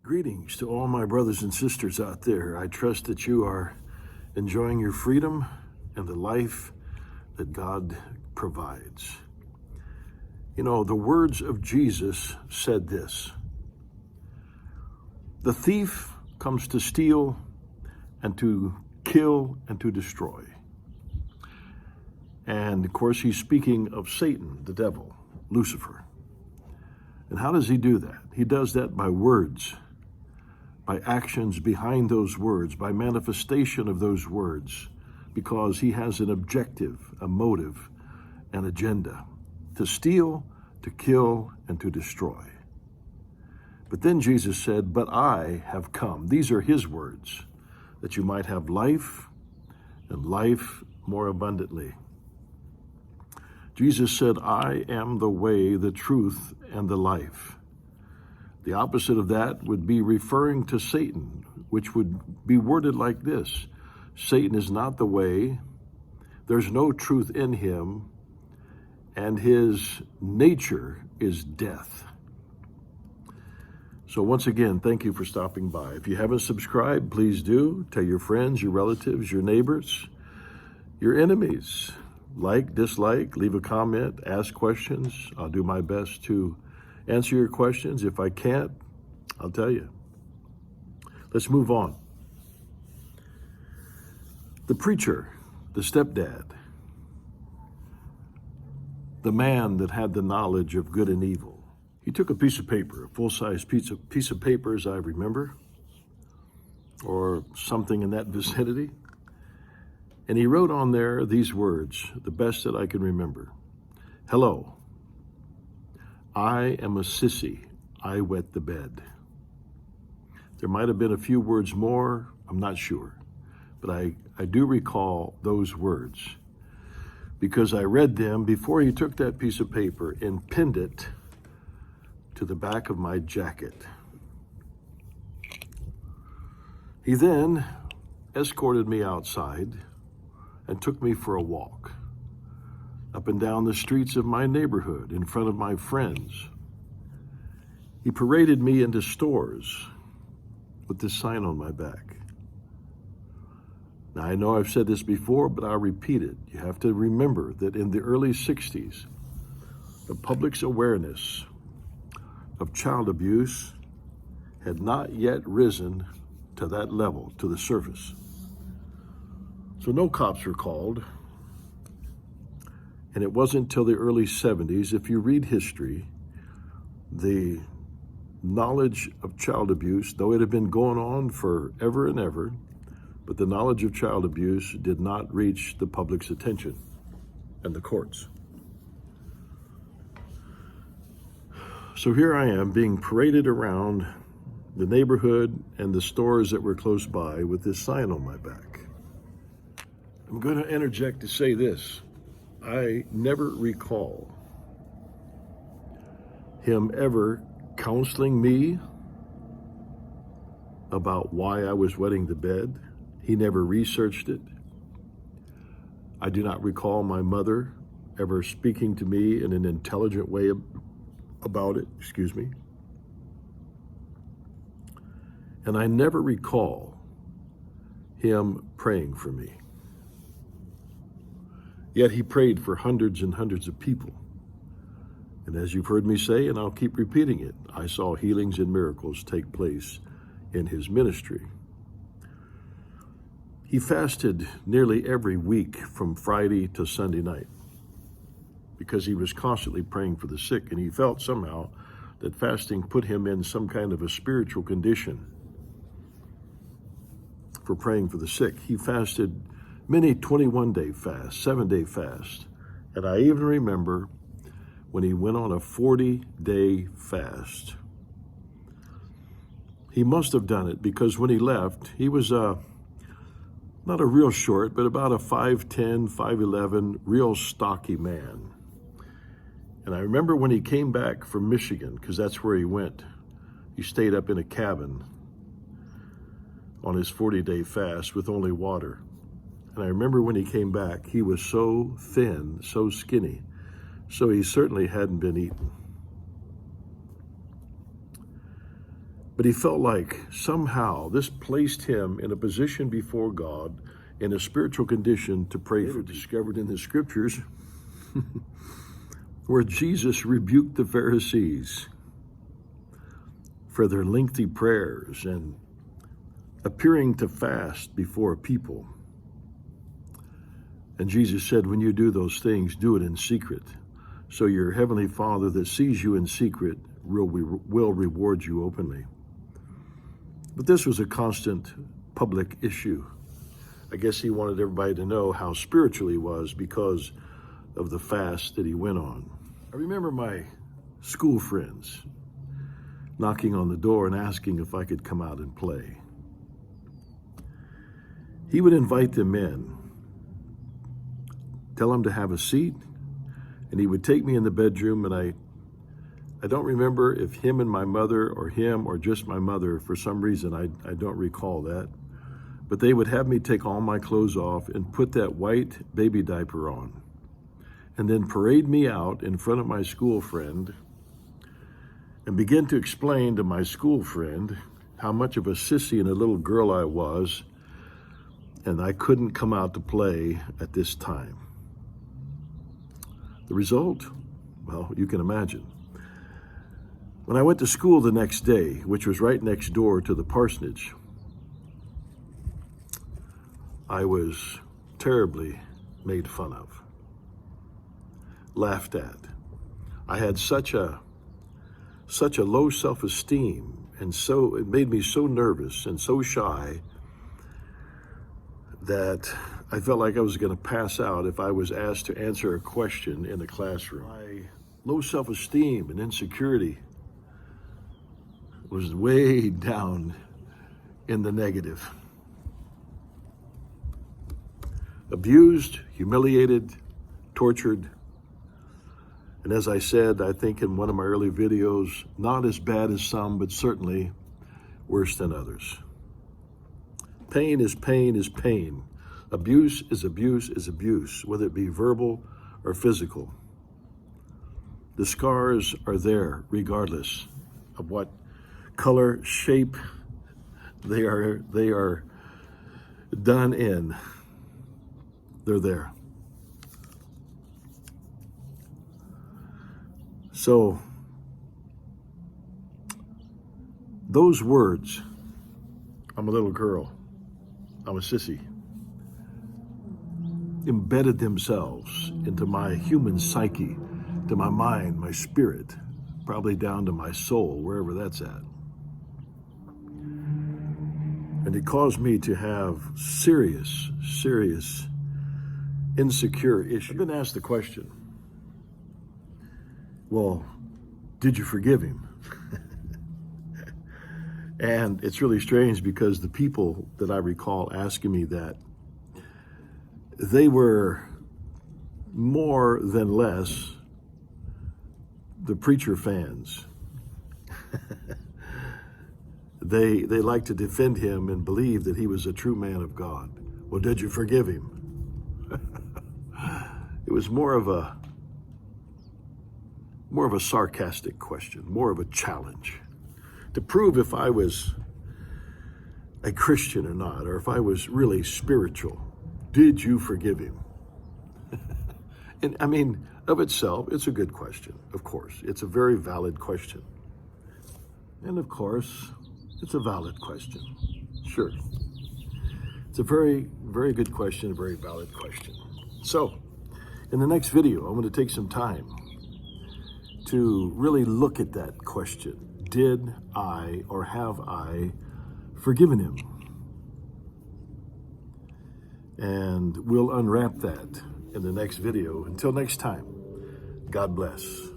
Greetings to all my brothers and sisters out there. I trust that you are enjoying your freedom and the life that God provides. You know, the words of Jesus said this: the thief comes to steal and to kill and to destroy. And of course, he's speaking of Satan, the devil, Lucifer. And how does he do that? He does that by words, by actions behind those words, by manifestation of those words, because he has an objective, a motive, an agenda: to steal, to kill, and to destroy. But then Jesus said, "But I have come." These are his words, that you might have life and life more abundantly. Jesus said, "I am the way, the truth, and the life." The opposite of that would be referring to Satan, which would be worded like this: Satan is not the way, there's no truth in him, and his nature is death. So once again, thank you for stopping by. If you haven't subscribed, please do. Tell your friends, your relatives, your neighbors, your enemies. Like, dislike, leave a comment, ask questions. I'll do my best to answer your questions. If I can't, I'll tell you. Let's move on. The preacher, the stepdad, the man that had the knowledge of good and evil. He took a piece of paper, a full-size piece of paper, as I remember, or something in that vicinity, and he wrote on there these words, the best that I can remember: "Hello, I am a sissy, I wet the bed." There might have been a few words more, I'm not sure, but I do recall those words because I read them before he took that piece of paper and pinned it to the back of my jacket. He then escorted me outside and took me for a walk up and down the streets of my neighborhood in front of my friends. He paraded me into stores with this sign on my back. Now, I know I've said this before, but I'll repeat it. You have to remember that in the early 60s, the public's awareness of child abuse had not yet risen to that level, to the surface. So no cops were called. And it wasn't until the early 70s, if you read history, the knowledge of child abuse, though it had been going on forever and ever, but the knowledge of child abuse did not reach the public's attention and the courts. So here I am being paraded around the neighborhood and the stores that were close by with this sign on my back. I'm going to interject to say this. I never recall him ever counseling me about why I was wetting the bed. He never researched it. I do not recall my mother ever speaking to me in an intelligent way about it, And I never recall him praying for me. Yet he prayed for hundreds and hundreds of people. And as you've heard me say, and I'll keep repeating it, I saw healings and miracles take place in his ministry. He fasted nearly every week from Friday to Sunday night because he was constantly praying for the sick, and he felt somehow that fasting put him in some kind of a spiritual condition for praying for the sick. He fasted many 21-day fasts, 7-day fasts. And I even remember when he went on a 40-day fast. He must have done it because when he left, he was not a real short, but about a 5'10", 5'11", real stocky man. And I remember when he came back from Michigan, because that's where he went, he stayed up in a cabin on his 40-day fast with only water. And I remember when he came back, he was so thin, so skinny, so he certainly hadn't been eaten. But he felt like somehow this placed him in a position before God in a spiritual condition to pray for. Discovered in the scriptures where Jesus rebuked the Pharisees for their lengthy prayers and appearing to fast before people. And Jesus said, when you do those things, do it in secret. So your heavenly Father that sees you in secret will reward you openly. But this was a constant public issue. I guess he wanted everybody to know how spiritual he was because of the fast that he went on. I remember my school friends knocking on the door and asking if I could come out and play. He would invite them in, tell them to have a seat, and he would take me in the bedroom, and I don't remember if him and my mother or him or just my mother, for some reason, I don't recall that. But they would have me take all my clothes off and put that white baby diaper on, and then parade me out in front of my school friend and begin to explain to my school friend how much of a sissy and a little girl I was, and I couldn't come out to play at this time. The result? Well, you can imagine. When I went to school the next day, which was right next door to the parsonage, I was terribly made fun of, laughed at. I had such a low self-esteem, and so it made me so nervous and so shy that I felt like I was going to pass out if I was asked to answer a question in the classroom. My low self-esteem and insecurity was way down in the negative. Abused, humiliated, tortured, and as I said, I think in one of my early videos, not as bad as some, but certainly worse than others. Pain is pain is pain. Abuse is abuse is abuse, whether it be verbal or physical. The scars are there regardless of what color, shape they are done in. They're there. So those words, I'm a little girl, I'm a sissy, embedded themselves into my human psyche, to my mind, my spirit, probably down to my soul, wherever that's at. And it caused me to have serious insecure issues. I've been asked the question, well, did you forgive him? And it's really strange because the people that I recall asking me that, they were more than less the preacher fans. They like to defend him and believe that he was a true man of God. Well, did you forgive him? It was more of a sarcastic question, more of a challenge to prove if I was a Christian or not, or if I was really spiritual. Did you forgive him? And I mean, of itself, it's a good question, of course. It's a very valid question. And of course, it's a valid question. Sure. It's a very, very good question, a very valid question. So, in the next video, I'm going to take some time to really look at that question. Did I or have I forgiven him? And we'll unwrap that in the next video. Until next time, God bless.